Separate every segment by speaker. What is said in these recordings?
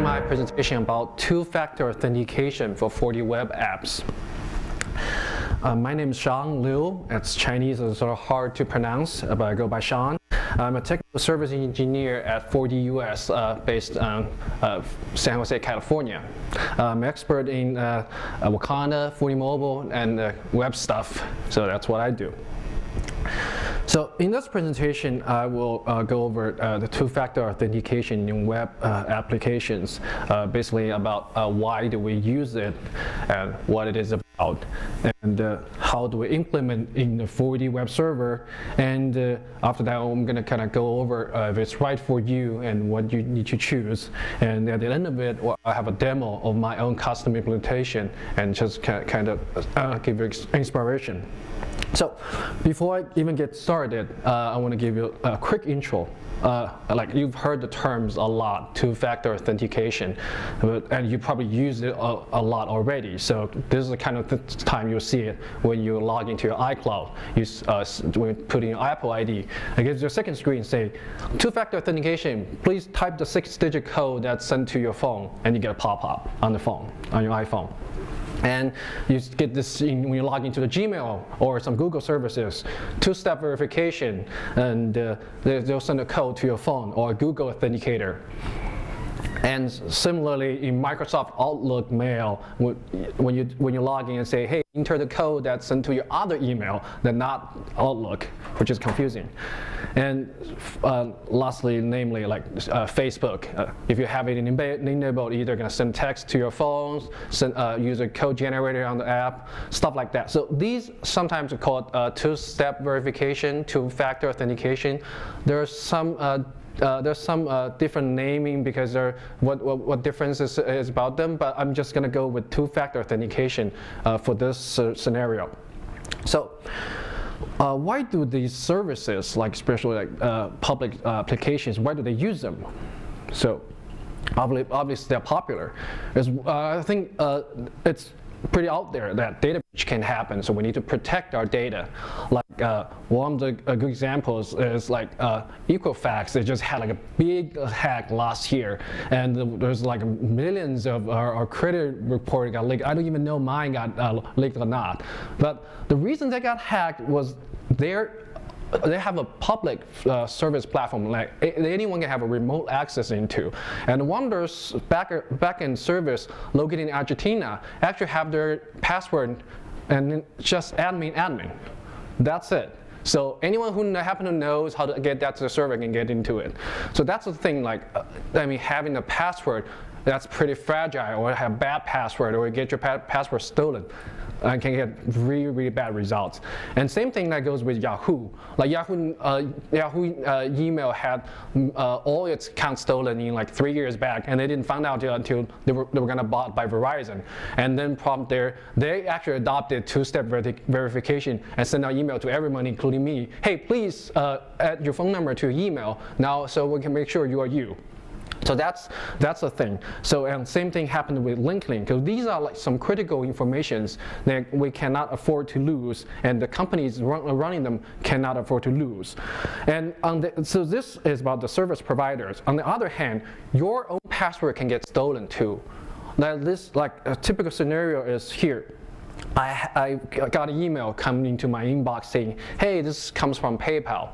Speaker 1: my presentation about two-factor authentication for 4D web apps. My name is Xiang Liu. It's Chinese, it's sort of hard to pronounce, but I go by Xiang. I'm a technical service engineer at 4D US, based in San Jose, California. I'm an expert in Wakanda, 4D mobile, and web stuff, so that's what I do. So in this presentation, I will go over the two-factor authentication in web applications, basically about why do we use it and what it is about, and how do we implement in the 4D web server, and after that I'm going to kind of go over if it's right for you and what you need to choose, and at the end of it I have a demo of my own custom implementation and just kind of give you inspiration. So before I even get started, I want to give you a quick intro. Like you've heard the terms a lot, two-factor authentication, and you probably use it a lot already. So this is the kind of time you'll see it when you log into your iCloud. When you put in your Apple ID, it gives you a second screen say, two-factor authentication, please type the 6-digit code that's sent to your phone, and you get a pop-up on the phone, on your iPhone. And you get this when you log into the Gmail or some Google services, two-step verification, and they'll send a code to your phone or a Google Authenticator. And similarly, in Microsoft Outlook mail, when you log in and say, hey, enter the code that's sent to your other email, then not Outlook, which is confusing. And lastly, namely, like Facebook, if you have it enabled, either going to send text to your phones, use a code generator on the app, stuff like that. So these sometimes are called two-step verification, two-factor authentication. There's some different naming because what difference is about them, but I'm just going to go with two-factor authentication for this scenario. So why do these services, like especially like public applications, why do they use them? So obviously they're popular. I think it's pretty out there that data breach can happen, so we need to protect our data. Like one of the good examples is like Equifax. They just had like a big hack last year, and there's like millions of our credit report got leaked. I don't even know mine got leaked or not. But the reason they got hacked was they have a public service platform, like anyone can have a remote access into. And one of those back-end service located in Argentina actually have their password and just admin. That's it. So anyone who happen to knows how to get that to the server can get into it. So that's the thing, like, I mean, having a password that's pretty fragile, or have bad password, or get your password stolen, and can get really, really bad results. And same thing that goes with Yahoo. Like Yahoo email had all its accounts stolen in like 3 years back, and they didn't find out until they were gonna bought by Verizon. And then they actually adopted two-step verification and sent out email to everyone, including me. Hey, please add your phone number to your email now, so we can make sure you are you. So that's the thing. So and same thing happened with link link, because these are like some critical informations that we cannot afford to lose, and the companies running them cannot afford to lose. And so this is about the service providers. On the other hand, your own password can get stolen too. Now this, like a typical scenario is here. I got an email coming into my inbox saying, hey, this comes from PayPal.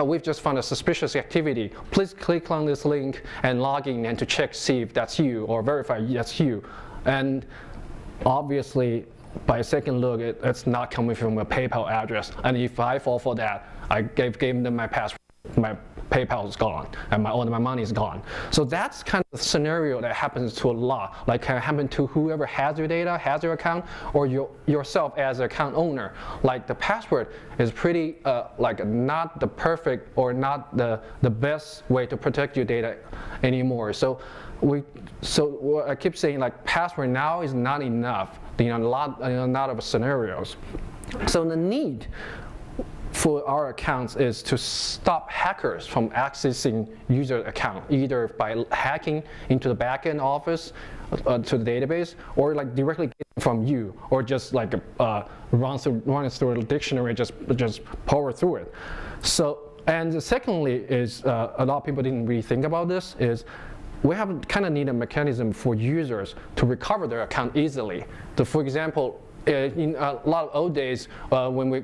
Speaker 1: We've just found a suspicious activity. Please click on this link and log in and to check, see if that's you, or verify that's you. And obviously, by a second look, it's not coming from a PayPal address. And if I fall for that, I gave them my password. My PayPal is gone, and all my money is gone. So that's kind of the scenario that happens to a lot. Like can happen to whoever has your data, has your account, or yourself as an account owner. Like the password is pretty like not the perfect or not the best way to protect your data anymore. So I keep saying like password now is not enough. A lot of scenarios. So the need for our accounts is to stop hackers from accessing user account, either by hacking into the backend office to the database, or like directly from you, or just like run through a dictionary, just power through it. So, and secondly is a lot of people didn't really think about this, is we have kind of need a mechanism for users to recover their account easily. So for example, in a lot of old days, when we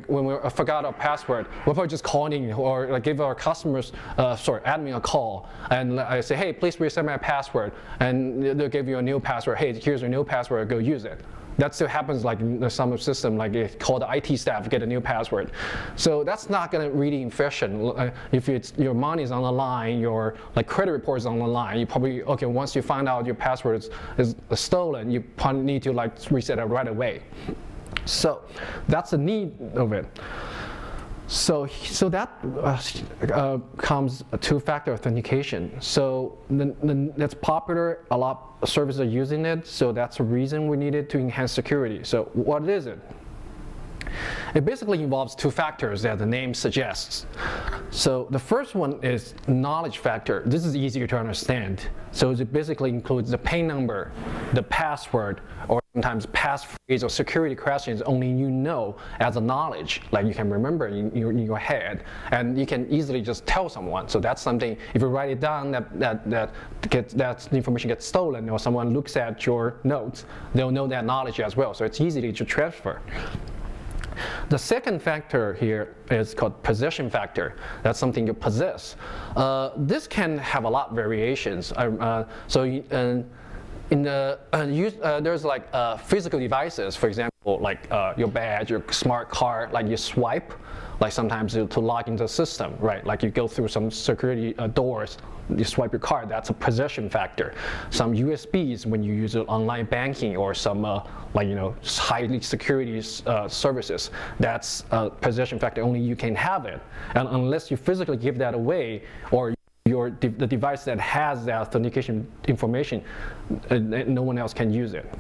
Speaker 1: forgot our password, we'll probably just call in or like give our customers, admin a call and I say, hey, please reset my password, and they'll give you a new password. Hey, here's your new password. Go use it. That still happens like in some system, like call the IT staff, get a new password. So that's not going to really efficient. If your money is on the line, your like credit report is on the line, you probably, okay, once you find out your password is stolen, you probably need to like reset it right away. So that's the need of it. So that comes two-factor authentication. So that's popular. A lot of services are using it. So that's the reason we needed to enhance security. So what is it? It basically involves two factors that the name suggests. So the first one is knowledge factor. This is easier to understand. So it basically includes the PIN number, the password, or sometimes passphrase or security questions only you know as a knowledge, like you can remember in your head, and you can easily just tell someone. So that's something, if you write it down, that information gets stolen, or someone looks at your notes, they'll know that knowledge as well. So it's easy to transfer. The second factor here is called possession factor. That's something you possess. This can have a lot of variations. There's like physical devices, for example, like your badge, your smart card, like you swipe, like sometimes to log into the system, right? Like you go through some security doors, you swipe your card, that's a possession factor. Some USBs when you use online banking or some highly security services, that's a possession factor, only you can have it. And unless you physically give that away, or the device that has the authentication information, no one else can use it.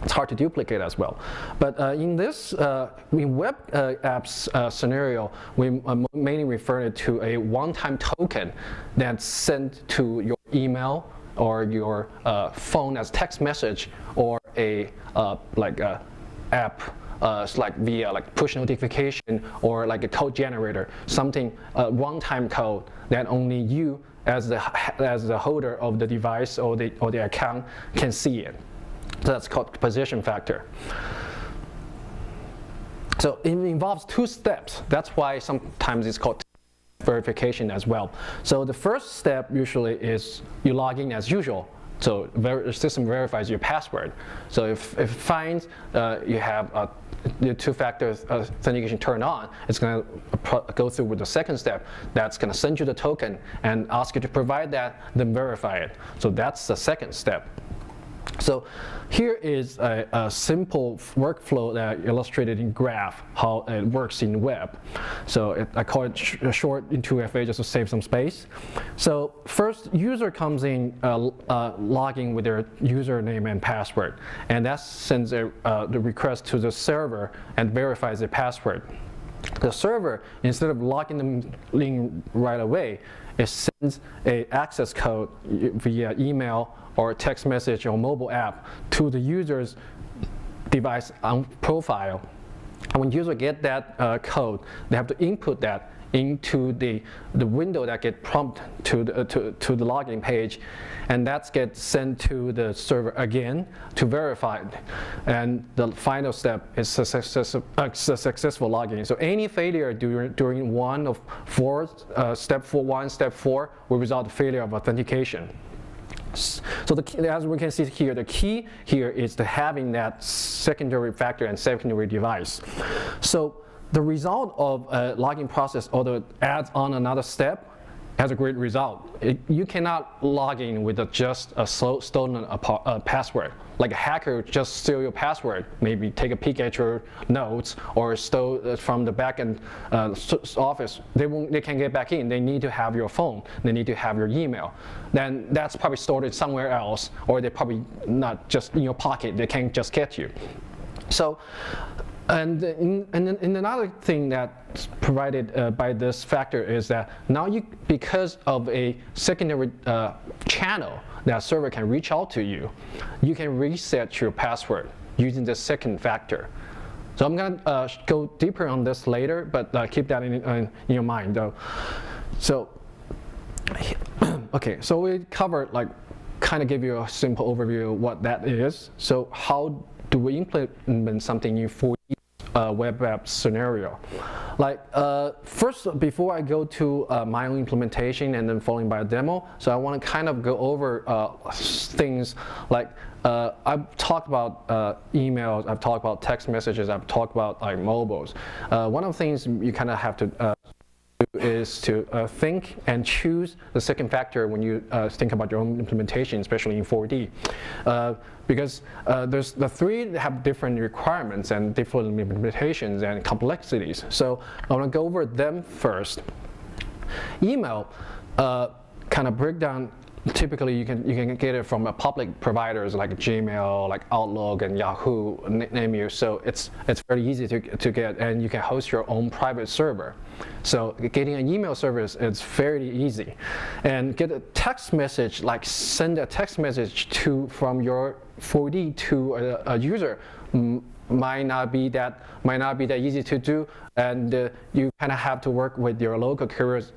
Speaker 1: It's hard to duplicate as well. But in this, in web apps scenario, we mainly refer to a one-time token that's sent to your email or your phone as text message, or a app like via like push notification or like a code generator, something one-time code that only you as the holder of the device or the account can see it. So that's called possession factor. So it involves two steps. That's why sometimes it's called verification as well. So the first step usually is you log in as usual. So the system verifies your password. So if it finds you have the two-factor authentication turned on, it's going to go through with the second step. That's going to send you the token and ask you to provide that, then verify it. So that's the second step. So here is a simple workflow that I illustrated in graph, how it works in web. So I call it short in 2FA just to save some space. So first, user comes in logging with their username and password, and that sends the request to the server and verifies the password. The server, instead of logging them in right away, it sends an access code via email or text message or mobile app to the user's device profile. And when user get that code, they have to input that into the window that get prompted to the login page, and that gets sent to the server again to verify it. And the final step is a successful login. So any failure during one of four, step 4 will result in failure of authentication. So as we can see here, the key here is to having that secondary factor and secondary device. So the result of a login process, although it adds on another step, has a great result. You cannot log in with just a stolen password. Like a hacker just steal your password, maybe take a peek at your notes or steal from the backend office. They can't get back in. They need to have your phone. They need to have your email. Then that's probably stored somewhere else, or they're probably not just in your pocket. They can't just get you. So. And another thing that's provided by this factor is that now because of a secondary channel that server can reach out to you, you can reset your password using the second factor. So I'm going to go deeper on this later, but keep that in your mind though. So, okay, so we covered like kind of give you a simple overview of what that is. So how do we implement something in 4D web app scenario? Like first, before I go to my own implementation and then following by a demo, so I want to kind of go over things like I've talked about emails, I've talked about text messages, I've talked about like mobiles. One of the things you kind of have to do is to think and choose the second factor when you think about your own implementation, especially in 4D. Because there's the three that have different requirements and different implementations and complexities. So I want to go over them first. Email kind of break down. Typically, you can get it from public providers like Gmail, like Outlook, and Yahoo, name you. So it's very easy to get, and you can host your own private server. So getting an email service is fairly easy, and get a text message, like send a text message from your 4D to a user. Might not be that easy to do, and you kind of have to work with your local carrier's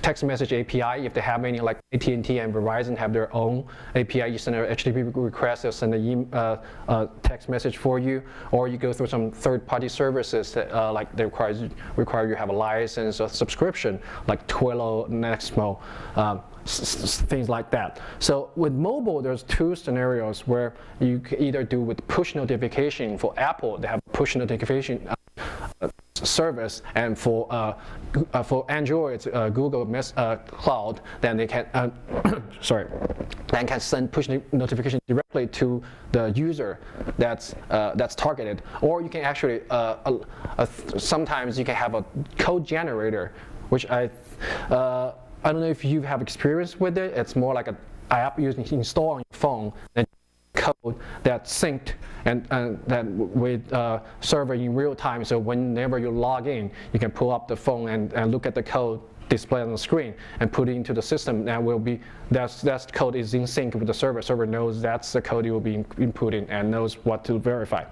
Speaker 1: text message API. If they have any, like AT&T and Verizon have their own API, you send an HTTP request, they'll send a text message for you, or you go through some third-party services that like they require you have a license or subscription, like Twilio, Nexmo, things like that. So with mobile, there's two scenarios where you can either do with push notification. For Apple, they have push notification service, and for Android, Google Cloud, then they can then can send push notification directly to the user that's targeted. Or you can actually sometimes you can have a code generator, which I don't know if you have experience with it. It's more like an app you can install on your phone and code that's synced and that with server in real time. So whenever you log in, you can pull up the phone and look at the code displayed on the screen and put it into the system. And that code is in sync with the server. Server knows that's the code you will be inputting and knows what to verify.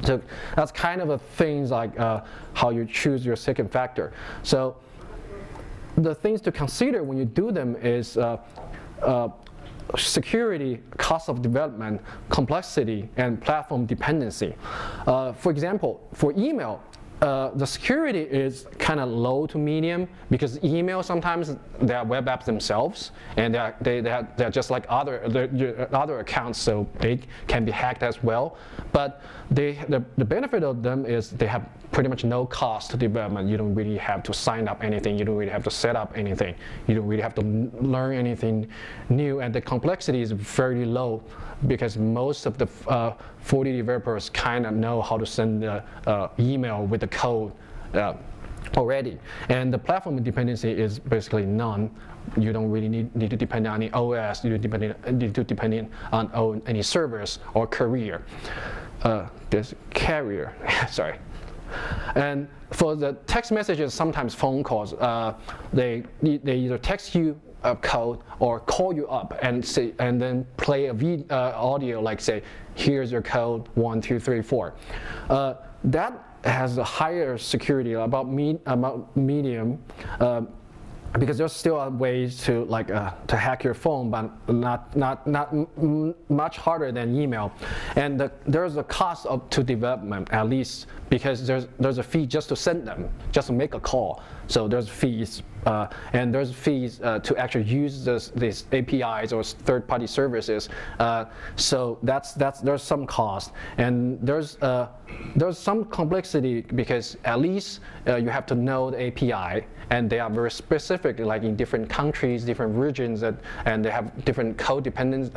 Speaker 1: So that's kind of a things like how you choose your second factor. So the things to consider when you do them is security, cost of development, complexity, and platform dependency. For example, for email, the security is kind of low to medium, because email sometimes they are web apps themselves, and they're just like other accounts, so they can be hacked as well. But the benefit of them is they have pretty much no cost to development. You don't really have to sign up anything. You don't really have to set up anything. You don't really have to learn anything new, and the complexity is very low, because most of the 4D developers kind of know how to send the email with the code already. And the platform dependency is basically none. You don't really need to depend on any OS. You don't need to depend on any servers or carrier. Sorry. And for the text messages, sometimes phone calls, they either text you a code or call you up and say, and then play a audio, like say, here's your code 1 2 3 4. That has a higher security, about medium, because there's still ways to to hack your phone, but not much harder than email. And there's a cost to development, at least, because there's a fee just to send them, just to make a call. So there's fees, and there's fees to actually use these APIs or third-party services. So there's some cost, and there's some complexity, because at least you have to know the API, and they are very specific, like in different countries, different regions, and they have different code dependence,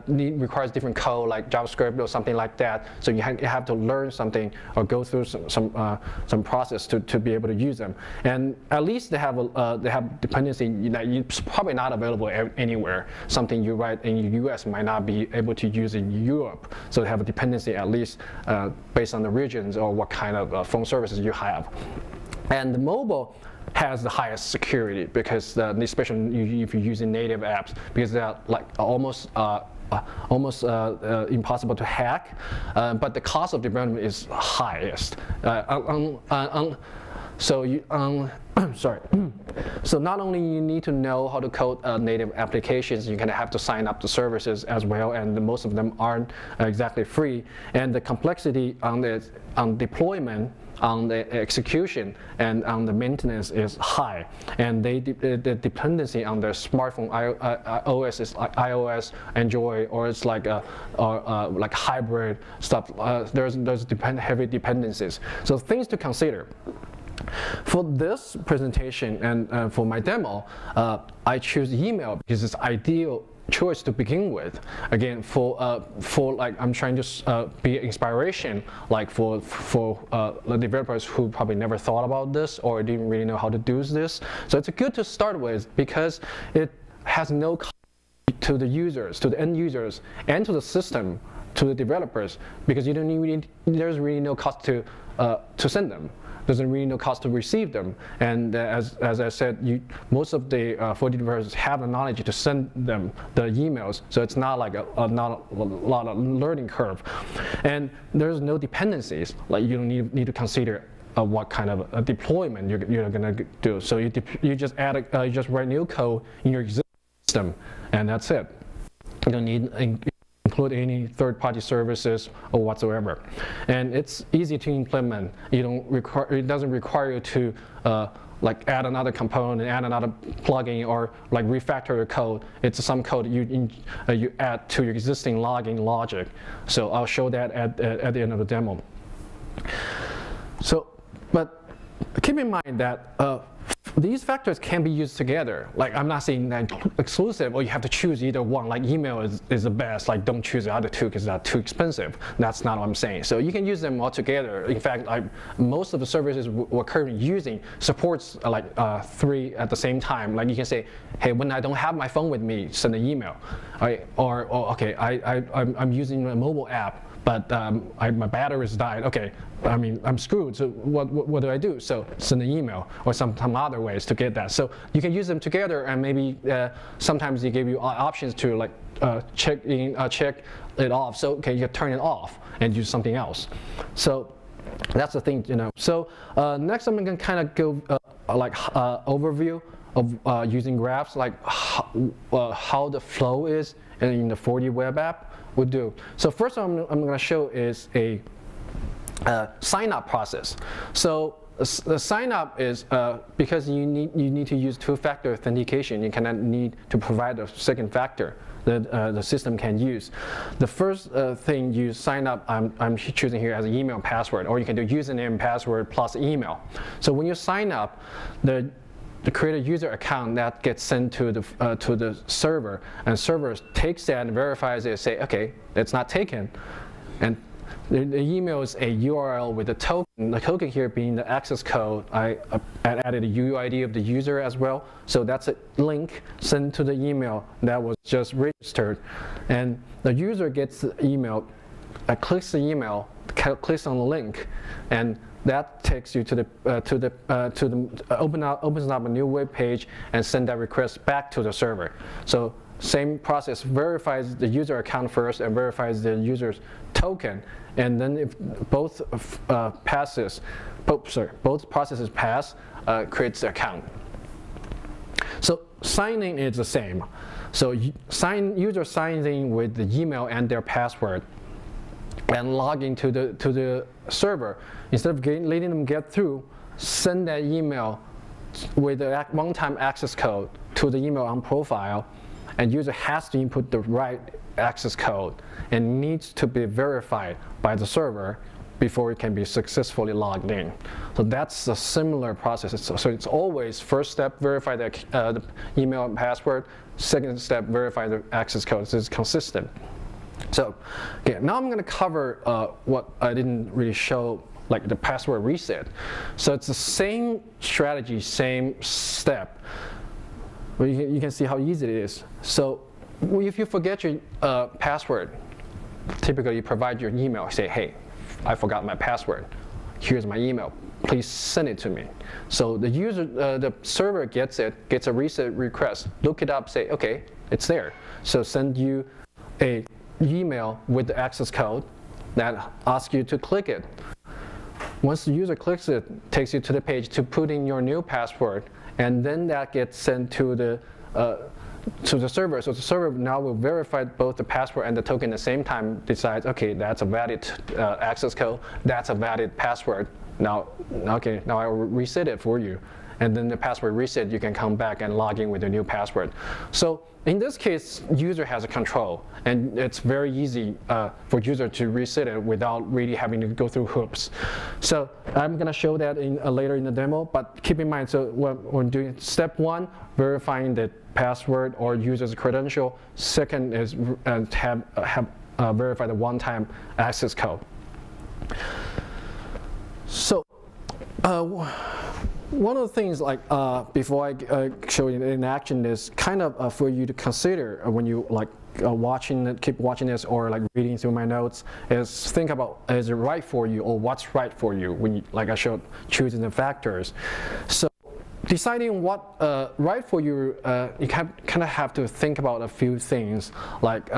Speaker 1: requires different code, like JavaScript or something like that. So you have to learn something or go through some process to be able to use them. And at least they have dependency that it's probably not available anywhere. Something you write in the US might not be able to use in Europe. So they have a dependency, at least based on the regions or what kind of phone services you have. And the mobile has the highest security, because especially if you're using native apps, because they're like almost impossible to hack, but the cost of development is highest. So you, sorry. So not only you need to know how to code native applications, you kind of have to sign up to services as well, and most of them aren't exactly free. And the complexity on the deployment, on the execution, and on the maintenance is high. And the dependency on their smartphone OS is like iOS, Android, or it's like like hybrid stuff. There's heavy dependencies. So things to consider. For this presentation and for my demo, I choose email because it's ideal choice to begin with. Again, for like I'm trying to be inspiration, like for the developers who probably never thought about this or didn't really know how to do this. So it's good to start with because it has no cost to the users, to the end users, and to the system, to the developers, because you don't need, there's really no cost to send them. There's really no cost to receive them, and as I said, most of the 40 developers have the knowledge to send them the emails, so it's not like not a lot of learning curve, and there's no dependencies. Like you don't need to consider what kind of a deployment you're gonna do. So you just add you just write new code in your existing system, and that's it. You don't need include any third-party services or whatsoever, and it's easy to implement. It doesn't require you to like add another component, add another plugin, or like refactor your code. It's some code you add to your existing logging logic. So I'll show that at the end of the demo. So, but keep in mind that these factors can be used together. Like I'm not saying that exclusive, or you have to choose either one. Like email is the best. Like don't choose the other two because they're too expensive. That's not what I'm saying. So you can use them all together. In fact, most of the services we're currently using supports like 3 at the same time. Like you can say, hey, when I don't have my phone with me, send an email. Or okay, I'm using a mobile app, but my battery's died. Okay, I mean, I'm screwed, so what do I do? So send an email or some other ways to get that. So you can use them together, and maybe sometimes they give you options to like check it off. So okay, you can turn it off and use something else. So that's the thing, you know. So next I'm gonna kind of go like overview of using graphs, like how the flow is in the 40 web app would do. So first I'm going to show is a sign-up process. So the sign-up is because you need to use two-factor authentication. You cannot need to provide a second factor that the system can use. The first thing you sign up, I'm choosing here as an email password, or you can do username and password plus email. So when you sign up, to create a user account that gets sent to the server, and server takes that and verifies it, say, okay, it's not taken, and the email is a URL with a token. The token here being the access code. I added a UID of the user as well, so that's a link sent to the email that was just registered, and the user gets the email, clicks the email, clicks on the link, and that takes you to the opens up a new web page and send that request back to the server. So same process, verifies the user account first and verifies the user's token, and then if both processes pass, creates the account. So signing is the same. So user signs in with the email and their password, and logging to the server. Instead of letting them get through, send that email with the one-time access code to the email on profile, and user has to input the right access code and needs to be verified by the server before it can be successfully logged in. So that's a similar process. So it's always first step, verify the email and password, second step, verify the access code. So it's consistent. So okay, now I'm going to cover what I didn't really show, like the password reset. So it's the same strategy, same step. But you can see how easy it is. So if you forget your password, typically you provide your email, say, hey, I forgot my password. Here's my email. Please send it to me. So the user, the server gets it, gets a reset request, look it up, say, okay, it's there. So send you a email with the access code that asks you to click it. Once the user clicks it, takes you to the page to put in your new password, and then that gets sent to the server. So the server now will verify both the password and the token at the same time, decides, okay, that's a valid access code, that's a valid password. Now I will reset it for you. And then the password reset, you can come back and log in with your new password. So in this case, user has a control, and it's very easy for user to reset it without really having to go through hoops. So I'm going to show that later in the demo, but keep in mind, so when doing step 1, verifying the password or user's credential. Second is verify the one-time access code. So one of the things, like before I show you in action, is kind of for you to consider when you keep watching this or like reading through my notes, is think about, is it right for you, or what's right for you when you, like I showed, choosing the factors. So deciding what right for you, you kind of have to think about a few things, like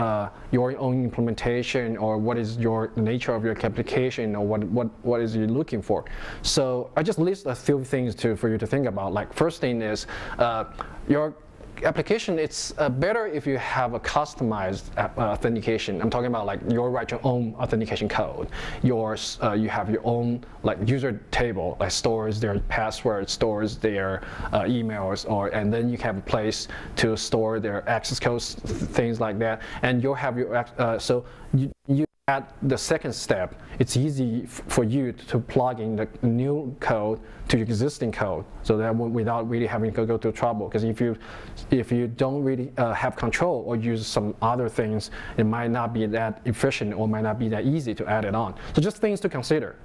Speaker 1: your own implementation, or what is the nature of your application, or what is you looking for. So I just list a few things for you to think about. Like, first thing is your application, it's better if you have a customized authentication. I'm talking about like you write your own authentication code. You have your own like user table, like stores their passwords, stores their emails, and then you have a place to store their access codes, things like that. And you'll have your so you at the second step, it's easy for you to plug in the new code to your existing code, so that without really having to go through trouble. Because if you don't really have control or use some other things, it might not be that efficient or might not be that easy to add it on. So just things to consider.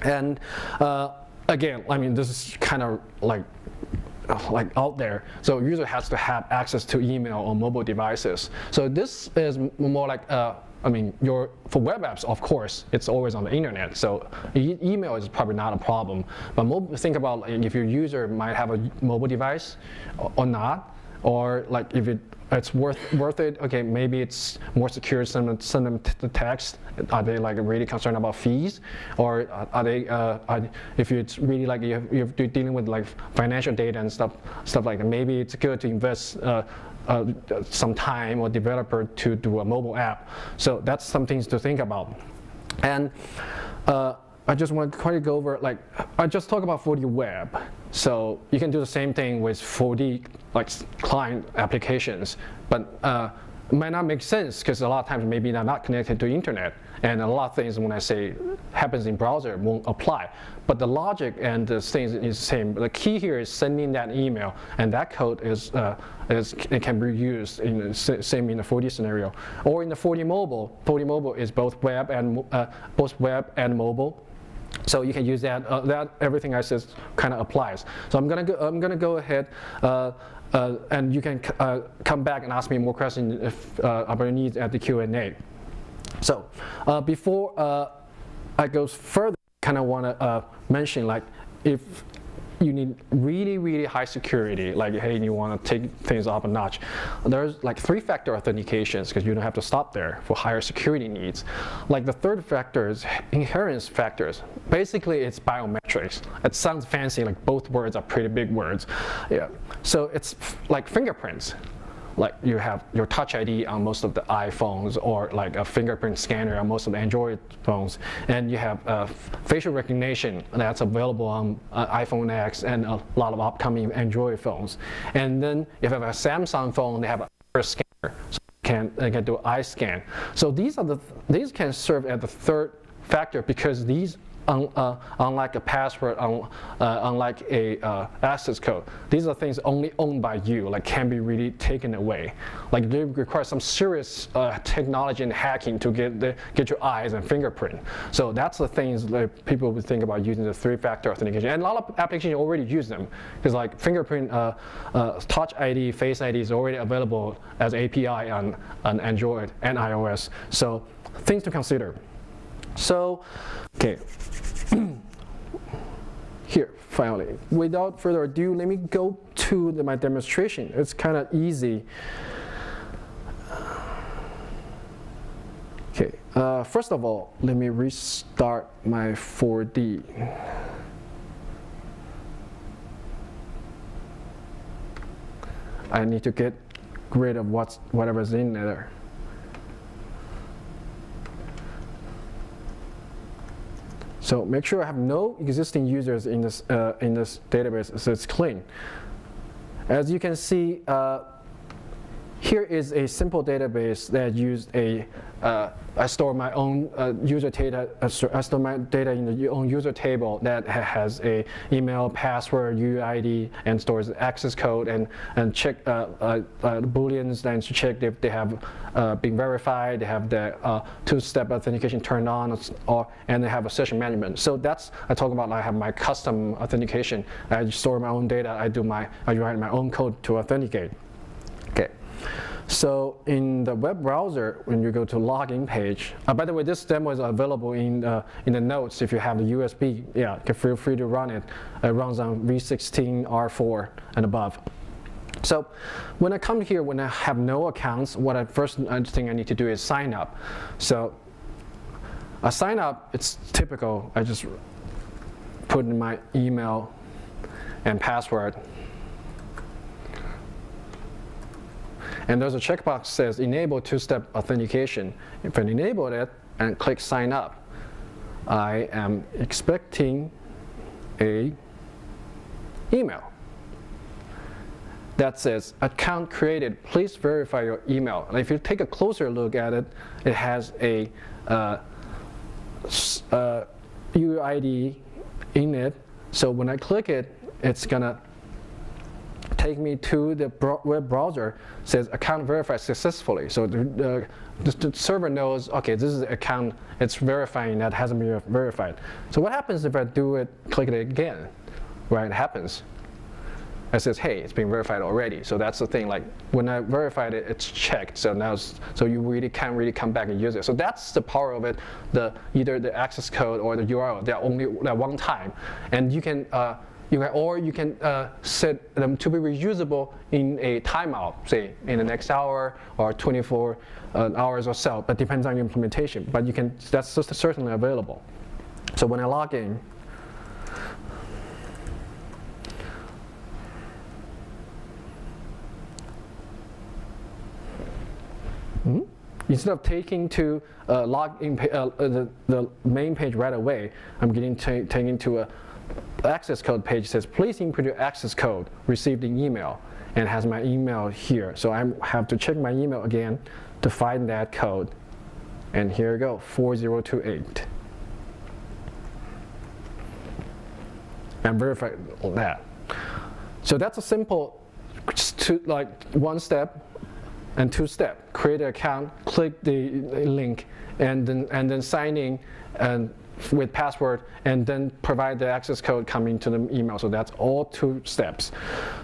Speaker 1: And again, I mean, this is kind of like out there. So user has to have access to email on mobile devices. So this is more like I mean, for web apps, of course, it's always on the internet, so email is probably not a problem. But think about if your user might have a mobile device or not, or like if it's worth it. Okay, maybe it's more secure to send them the text. Are they like really concerned about fees, or are they? If it's really like you're dealing with like financial data and stuff like that, maybe it's good to invest some time or developer to do a mobile app. So that's some things to think about. And I just want to quickly go over, like, I just talk about 4D web. So you can do the same thing with 4D like client applications, but it might not make sense because a lot of times maybe they're not connected to internet, and a lot of things when I say happens in browser won't apply. But the logic and the things is the same. The key here is sending that email, and that code it can be used in the same in the 4D scenario, or in the 4D mobile. 4D mobile is both web and mobile. So you can use that. Everything I said kind of applies. So I'm gonna go ahead, and you can come back and ask me more questions if about your needs at the Q&A. So before I go further, I kind of want to mention, like, if you need really high security, like, hey, you want to take things up a notch, there's like 3-factor authentications, because you don't have to stop there for higher security needs. Like the third factor is inheritance factors. Basically, it's biometrics. It sounds fancy, like both words are pretty big words. Yeah. So it's like fingerprints. Like you have your Touch ID on most of the iPhones, or like a fingerprint scanner on most of the Android phones, and you have facial recognition that's available on iPhone X and a lot of upcoming Android phones. And then if you have a Samsung phone, they have a iris scanner, so they can do eye scan. So these can serve as the third factor, because these, unlike a password, unlike a access code, these are things only owned by you, like can't be really taken away. Like they require some serious technology and hacking to get your eyes and fingerprint. So that's the things that people would think about using the 3-factor authentication. And a lot of applications already use them, because like fingerprint, Touch ID, Face ID is already available as API on Android and iOS. So things to consider. So, okay. Here, finally, without further ado, let me go to my demonstration. It's kind of easy. Okay, First of all, let me restart my 4D. I need to get rid of whatever's in there. So make sure I have no existing users in this database, so it's clean. As you can see, here is a simple database that used I store my own user data. I store my data in the own user table that has a email, password, UID, and stores access code and check booleans, then to check if they have been verified, they have the two-step authentication turned on, and they have a session management. So that's I talk about. I have my custom authentication. I store my own data. I write my own code to authenticate. Okay. So in the web browser, when you go to login page, by the way, this demo is available in the notes. If you have the USB, yeah, feel free to run it. It runs on v16, R4, and above. So when I come here, when I have no accounts, first thing I need to do is sign up. So a sign up, it's typical. I just put in my email and password. And there's a checkbox that says enable two-step authentication. If I enable it and click sign up, I am expecting a email that says account created, please verify your email. And if you take a closer look at it, it has a UID in it. So when I click it, it's gonna take me to the web browser, says account verified successfully. So the server knows, okay, this is the account, it's verifying that hasn't been verified. So what happens if I click it again? Right, it happens. It says, hey, it's been verified already. So that's the thing, like when I verified it, it's checked. So now, so you really can't really come back and use it. So that's the power of it, either the access code or the URL, they're only at one time. And you can set them to be reusable in a timeout, say in the next hour or 24 hours or so, but depends on your implementation. But that's certainly available. So when I log in, instead of taking to login the main page right away, I'm getting taken to a access code page. Says please input your access code received in email, and has my email here. So I have to check my email again to find that code, and here we go, 4028, and verify that. So that's a simple one step and two step. Create an account, click the link, and then sign in and with password, and then provide the access code coming to the email. So that's all two steps.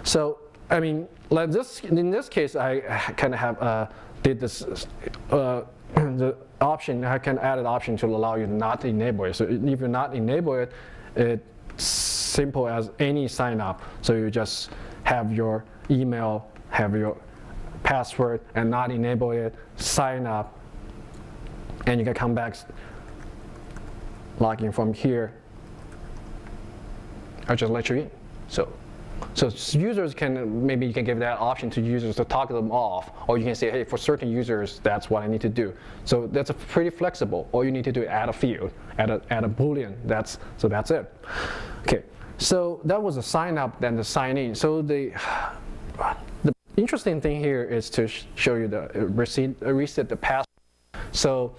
Speaker 1: So I mean, in this case, I kind of have did this the option. I can add an option to allow you to not enable it. So if you're not enable it, it's simple as any sign up. So you just have your email, have your password, and not enable it, sign up, and you can come back, log in from here. I'll just let you in. So users maybe you can give that option to users to toggle them off, or you can say, hey, for certain users, that's what I need to do. So that's pretty flexible. All you need to do is add a field, add a Boolean. That's it. Okay. So that was the sign up, then the sign in. So the interesting thing here is to show you the reset the password. So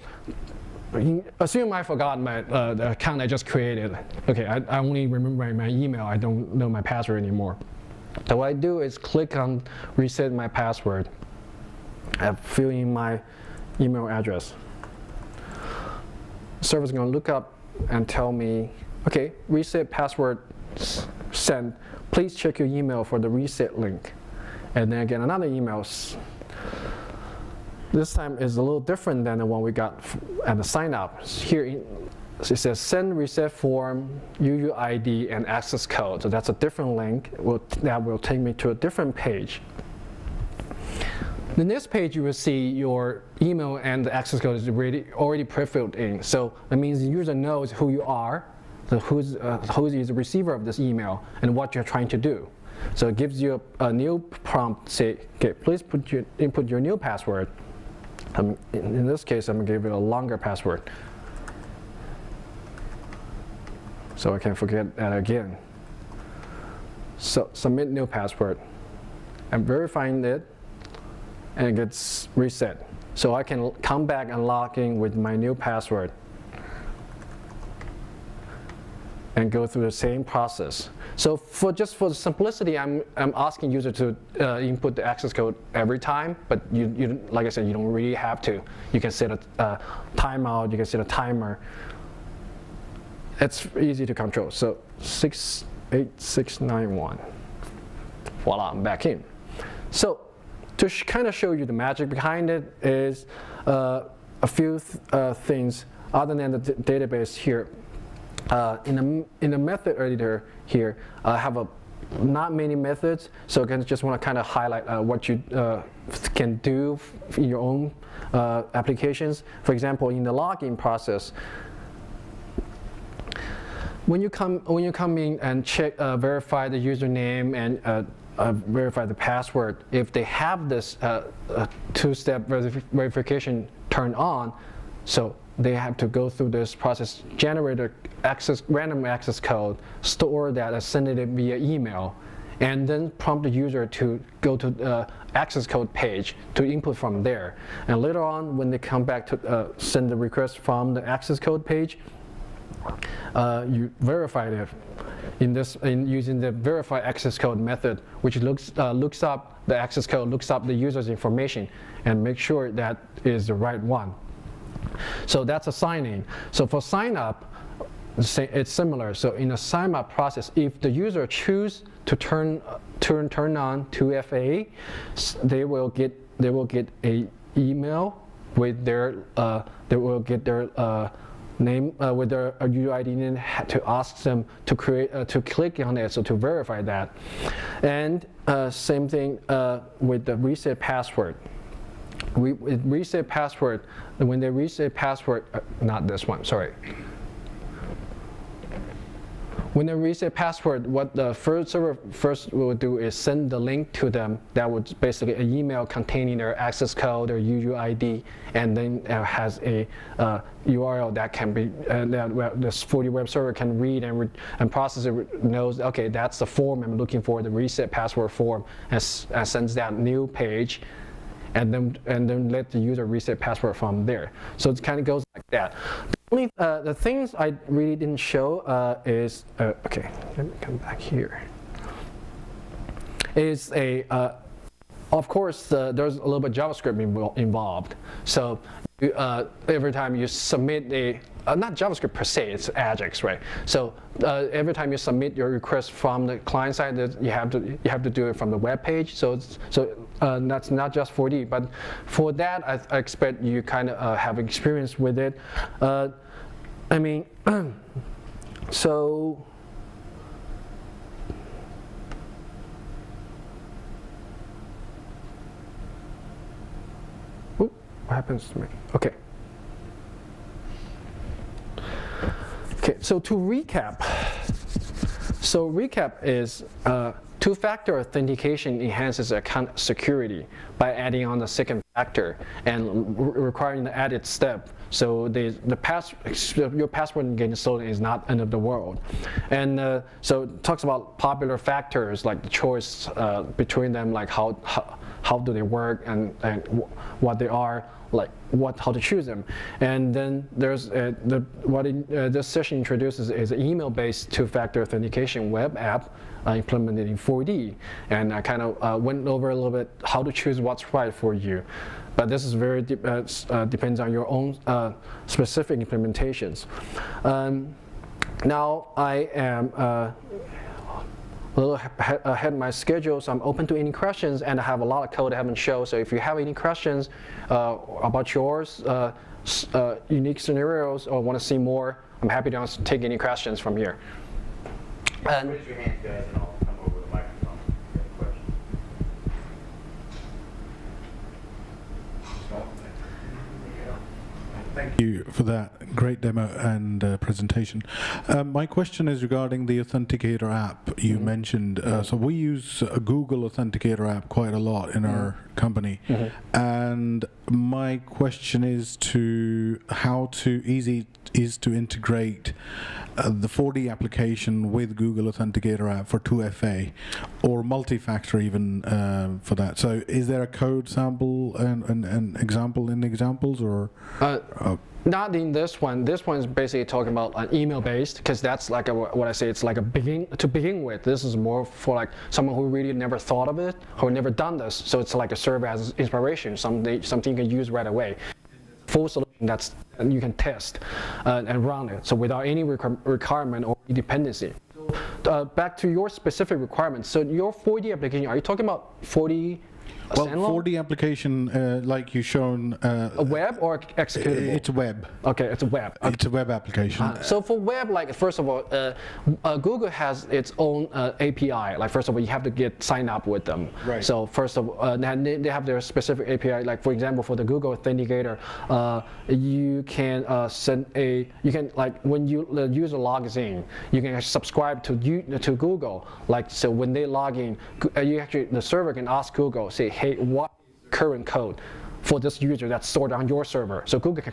Speaker 1: assume I forgot the account I just created. Okay, I only remember my email. I don't know my password anymore. So what I do is click on reset my password. I fill in my email address. The server's going to look up and tell me, okay, reset password sent. Please check your email for the reset link. And then again, another email. This time is a little different than the one we got at the sign up. Here it says send reset form, UUID, and access code. So that's a different link that will take me to a different page. The next page you will see your email and the access code is already pre-filled in. So that means the user knows who you are, who is the receiver of this email, and what you're trying to do. So it gives you a new prompt, say, okay, please input your new password. In this case, I'm going to give it a longer password, so I can forget that again. So submit new password. I'm verifying it, and it gets reset. So I can come back and log in with my new password and go through the same process. So just for simplicity, I'm asking user to input the access code every time, but you like I said, you don't really have to. You can set a timeout, you can set a timer. It's easy to control. So 68691. Voila, I'm back in. So to kind of show you the magic behind it is a few things other than the database here. In the method editor here, I have not many methods, so I just want to kind of highlight what you can do in your own applications. For example, in the login process, when you come in and check verify the username and verify the password, if they have this two-step verification turned on, so they have to go through this process, generate a random access code, store that, and send it via email, and then prompt the user to go to the access code page to input from there. And later on, when they come back to send the request from the access code page, you verify it in using the verify access code method, which looks up the access code, looks up the user's information, and make sure that is the right one. So that's a sign-in. So for sign-up, it's similar. So in a sign-up process, if the user choose to turn on 2FA, they will get a email with their name with their UID name to ask them to click on it, so to verify that. And same thing with the reset password. Reset password, when they reset password, not this one, sorry. When they reset password, what the server first will do is send the link to them that would basically an email containing their access code or UUID, and then has a URL that can be that this 40 web server can read and process it, knows, okay, that's the form I'm looking for, the reset password form, and sends that new page, and then let the user reset password from there. So it kind of goes like that. The things I really didn't show is okay. Let me come back here. Is of course there's a little bit of JavaScript involved. So every time you submit not JavaScript per se, it's Ajax, right? So every time you submit your request from the client side, you have to do it from the web page. So that's not just 4D, but for that, I expect you kind of have experience with it. I mean, so. What happens to me? Okay. Okay, so to recap. So recap is two-factor authentication enhances account security by adding on the second factor and requiring the added step. So your password getting stolen is not end of the world. And so it talks about popular factors like the choice between them, like how do they work and what they are, like how to choose them. And then there's this session introduces is an email-based two-factor authentication web app implemented in 4D, and I kind of went over a little bit how to choose what's right for you. But this is very depends on your own specific implementations. Now I am a little ahead of my schedule, so I'm open to any questions, and I have a lot of code I haven't shown. So if you have any questions about yours, unique scenarios, or want to see more, I'm happy to take any questions from here. And
Speaker 2: raise your hand, guys, and I'll come over the microphone if you have a question. Thank you for that great demo and presentation. My question is regarding the Authenticator app you mentioned. So we use a Google Authenticator app quite a lot in our company. And my question is to how easy is to integrate the 4D application with Google Authenticator app for 2FA or multi-factor even for that. So is there a code sample and example in examples or?
Speaker 1: Not in this one. This one is basically talking about an email-based, because that's like what I say. It's like to begin with. This is more for like someone who really never thought of it or never done this. So it's like a serve as inspiration, something you can use right away. Full solution and you can test and run it. So without any requirement or dependency. So, back to your specific requirements. So your 4D application, are you talking about 4D?
Speaker 2: Well, 4D application, like you shown.
Speaker 1: A web or executable?
Speaker 2: It's web.
Speaker 1: Okay, it's a web.
Speaker 2: It's a web application.
Speaker 1: So for web, like first of all, Google has its own API. Like first of all, you have to get signed up with them.
Speaker 2: Right.
Speaker 1: So first of all, they have their specific API. Like for example, for the Google Authenticator, you can like when the user logs in, you can subscribe to Google. Like so, when they log in, the server can ask Google, say, hey, what is the current code for this user that's stored on your server? So Google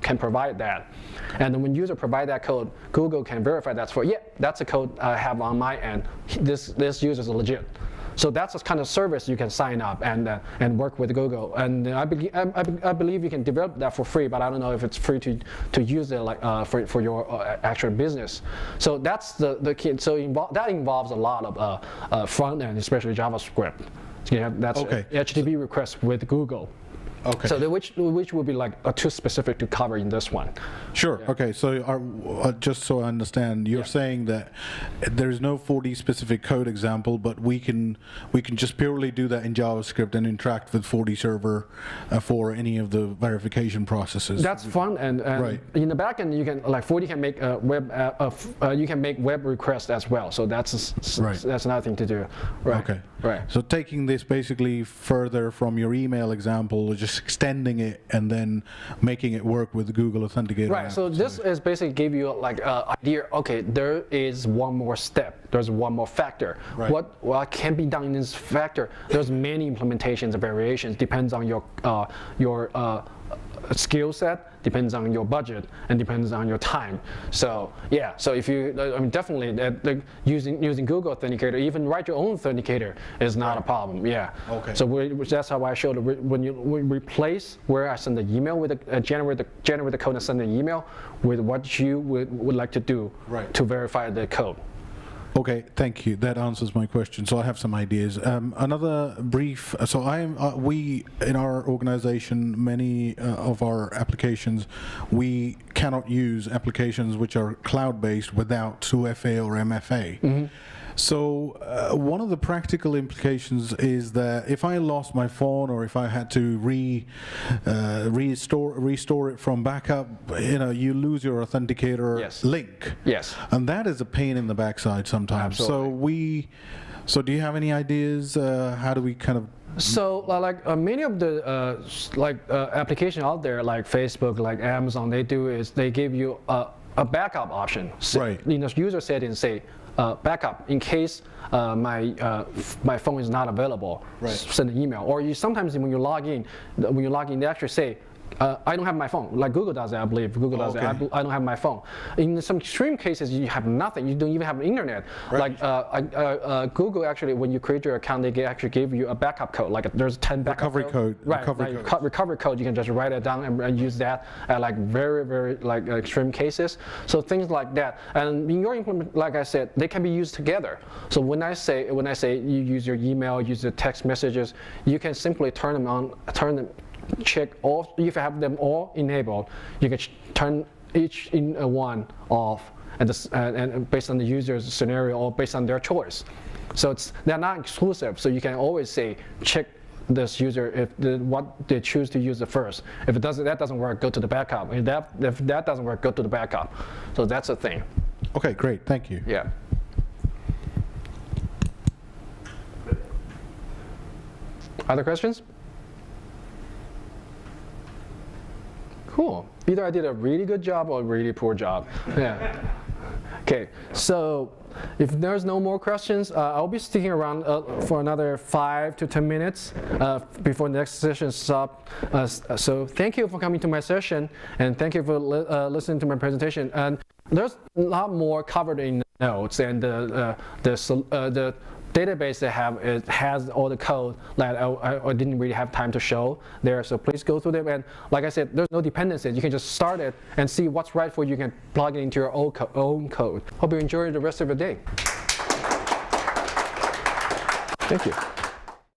Speaker 1: can provide that. And then when user provide that code, Google can verify that's the code I have on my end. This user is legit. So that's the kind of service you can sign up and work with Google. And I believe you can develop that for free, but I don't know if it's free to use it like for your actual business. So that's the key. So that involves a lot of front end, especially JavaScript. Yeah, that's
Speaker 2: okay.
Speaker 1: HTTP request with Google.
Speaker 2: Okay.
Speaker 1: So which would be like too specific to cover in this one.
Speaker 2: Sure. Yeah. Okay. So just so I understand, you're saying that there's no 4D specific code example, but we can just purely do that in JavaScript and interact with 4D server for any of the verification processes.
Speaker 1: That's fun, and
Speaker 2: right.
Speaker 1: In the backend you can 4D can make a web you can make web requests as well. So that's another thing to do. Right.
Speaker 2: Okay.
Speaker 1: Right.
Speaker 2: So taking this basically further from your email example, just extending it and then making it work with Google Authenticator.
Speaker 1: Right. So this is basically give you like idea. Okay, there is one more step. There's one more factor.
Speaker 2: Right.
Speaker 1: What can be done in this factor? There's many implementations and variations. Depends on your skill set, depends on your budget, and depends on your time. So yeah, so if you, definitely using Google Authenticator, even write your own authenticator is not a problem. Yeah.
Speaker 2: Okay.
Speaker 1: So that's how I showed when you replace where I send the email with generate the code and send the email with what you would like to do to verify the code.
Speaker 2: Okay, thank you. That answers my question. So I have some ideas. Another brief. So we in our organization, many of our applications, we cannot use applications which are cloud-based without 2FA or MFA. Mm-hmm. So one of the practical implications is that if I lost my phone or if I had to restore it from backup, you lose your authenticator link.
Speaker 1: Yes.
Speaker 2: And that is a pain in the backside sometimes.
Speaker 1: Absolutely.
Speaker 2: So do you have any ideas? How do we kind of?
Speaker 1: So many of the applications out there, like Facebook, like Amazon, they give you a backup option. So,
Speaker 2: right.
Speaker 1: In the user settings, say backup in case my phone is not available.
Speaker 2: Right.
Speaker 1: Send an email. Or sometimes when you log in, they actually say, I don't have my phone. Like Google does it, I believe. Google does it. I don't have my phone. In some extreme cases, you have nothing. You don't even have internet.
Speaker 2: Right.
Speaker 1: Like Google actually, when you create your account, they actually give you a backup code. Like there's 10 backup
Speaker 2: recovery code.
Speaker 1: Right. Recovery code. You can just write it down and use that at like very, very extreme cases. So things like that. And in your implement, like I said, they can be used together. So when I say you use your email, use the text messages, you can simply turn them on, check all. If you have them all enabled, you can turn each one off, and based on the user's scenario or based on their choice. So they're not exclusive. So you can always say check this user if what they choose to use it first. If that doesn't work, go to the backup. If that doesn't work, go to the backup. So that's the thing.
Speaker 2: Okay, great. Thank you.
Speaker 1: Yeah. Other questions? Cool. Either I did a really good job or a really poor job. Yeah. Okay, so if there's no more questions, I'll be sticking around for another 5 to 10 minutes before the next session stops. So thank you for coming to my session, and thank you for listening to my presentation. And there's a lot more covered in the notes, and the database they have, it has all the code that I didn't really have time to show there. So please go through them. And like I said, there's no dependencies. You can just start it and see what's right for you. You can plug it into your own code. Hope you enjoy the rest of your day. Thank you.